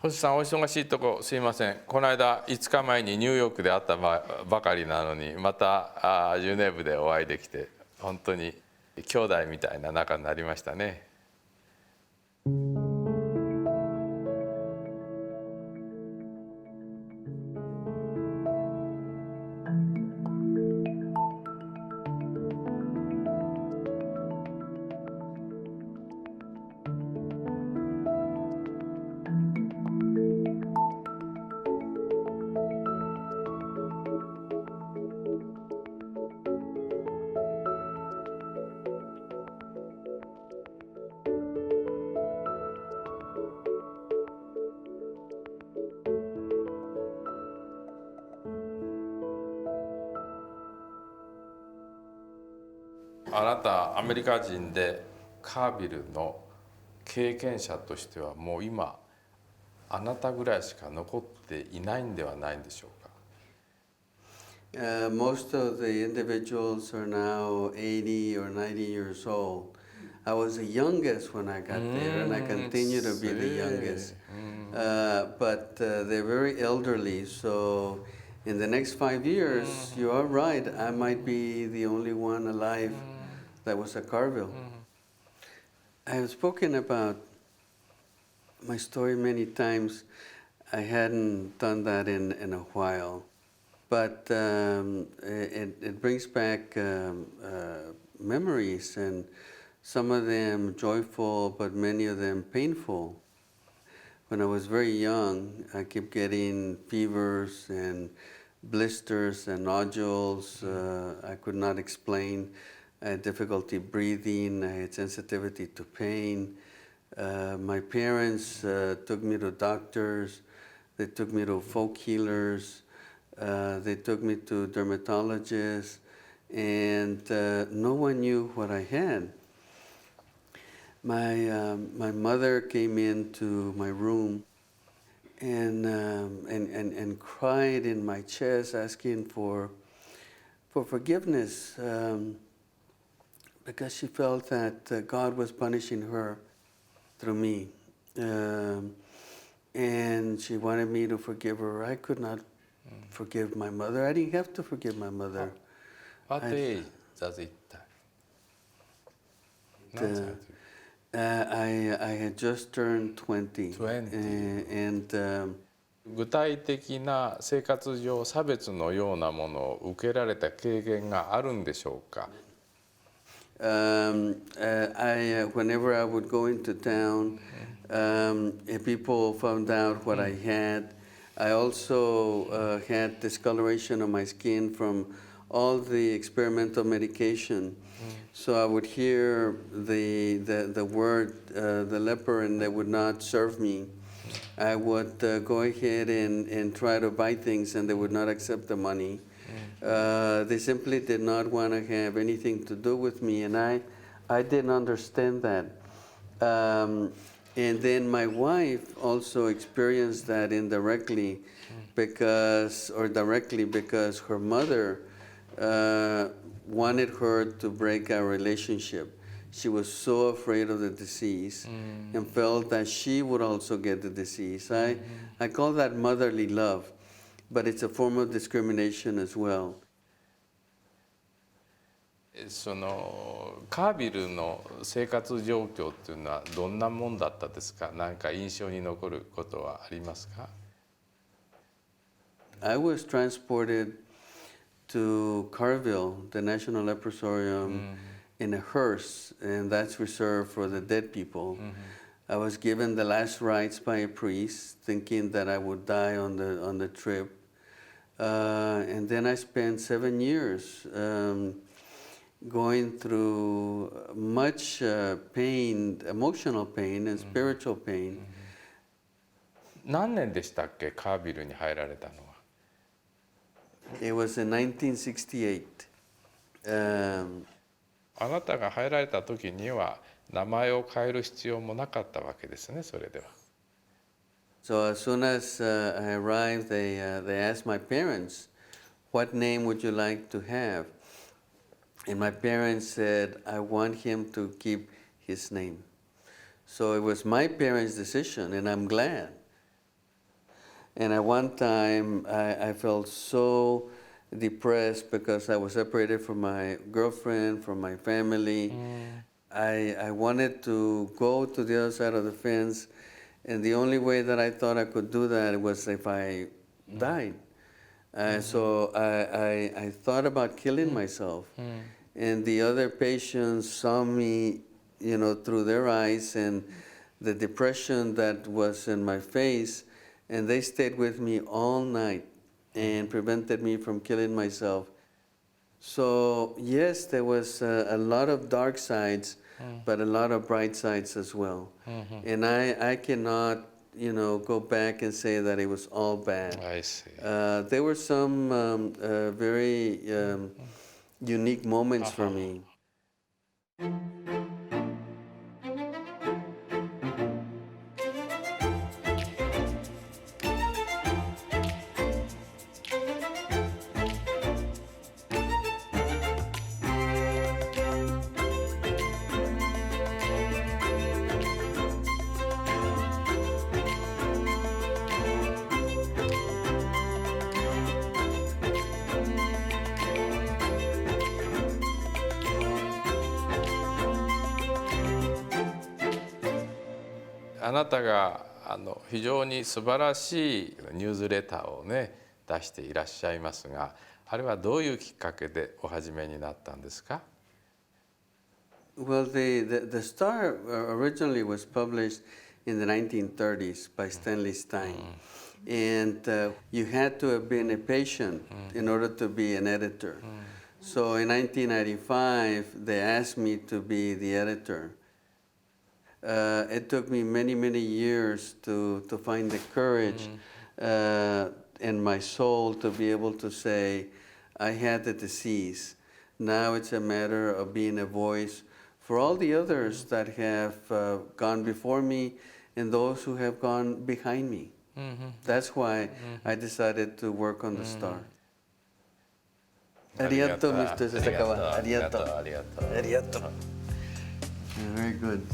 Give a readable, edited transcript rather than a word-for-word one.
星さん、お忙しいとこすいません。この間5日前にニューヨークで会ったばかりなのに、またジュネーブでお会いできて、本当に兄弟みたいな仲になりましたね。あなたアメリカ人でカービルの経験者としてはもう今あなたぐらいしか残っていないんではないんでしょうか。Most of the individuals are now 80 or 90 years old. I was the youngest when I got there, and I continue to be the youngest. But they're very elderly, so in the next 5 years, you are right, I might be the only one alive that was a Carville. I have spoken about my story many times. I hadn't done that in a while. But it brings back memories, and some of them joyful, but many of them painful. When I was very young, I kept getting fevers and blisters and nodules. I could not explain. I had difficulty breathing. I had sensitivity to pain. My parents took me to doctors. They took me to folk healers. They took me to dermatologists, and no one knew what I had. My mother came into my room and cried in my chest, asking for forgiveness, because she felt that God was punishing her through me, and she wanted me to forgive her. I could not forgive my mother. I didn't have to forgive my mother. What age does it take? I had just turned 20. 具体的な生活上差別のようなものを受けられた経験があるんでしょうか。Whenever I would go into town, and people found out what I had. I also had discoloration on my skin from all the experimental medication. So I would hear the word, the leper, and they would not serve me. I would go ahead and try to buy things, and they would not accept the money. They simply did not want to have anything to do with me, and I didn't understand that. And then my wife also experienced that indirectly directly because her mother wanted her to break our relationship. She was so afraid of the disease and felt that she would also get the disease. I call that motherly love, but it's a form of discrimination as well. そのカービルの生活状況っていうのはどんなもんだったですか。何か印象に残ることはありますか。I was transported to Carville, the National Leprosarium, in a hearse, and that's reserved for the dead people. I was given the last rites by a priest, thinking that I would die on the trip, and then I spent 7 years going through much pain, emotional pain and spiritual pain. 何年でしたっけ、カービルに入られたのは。It was in 1968. あなたが入られた時には名前を変える必要もなかったわけですね、それでは。So as soon as I arrived, they asked my parents, "What name would you like to have?" And my parents said, "I want him to keep his name." So it was my parents' decision, and I'm glad. And at one time, I felt so depressed because I was separated from my girlfriend, from my family. I wanted to go to the other side of the fence, and the only way that I thought I could do that was if I died. So I thought about killing myself. And the other patients saw me, you know, through their eyes and the depression that was in my face, and they stayed with me all night and prevented me from killing myself. So yes, there was a lot of dark sides, but a lot of bright sides as well. And I cannot, you know, go back and say that it was all bad. I see. There were some very unique moments for me. あなたが非常に素晴らしいニュースレターをね出していらっしゃいますが、あれはどういうきっかけでお始めになったんですか？ Well, the Star originally was published in the 1930s by Stanley Stein. And you had to have been a patient in order to be an editor. So in 1995, they asked me to be the editor. It took me many, many years to find the courage in my soul to be able to say, I had the disease. Now it's a matter of being a voice for all the others that have gone before me and those who have gone behind me. That's why I decided to work on the Star. Arigato, Mr. Sasakawa. Arigato. Arigato. Very good.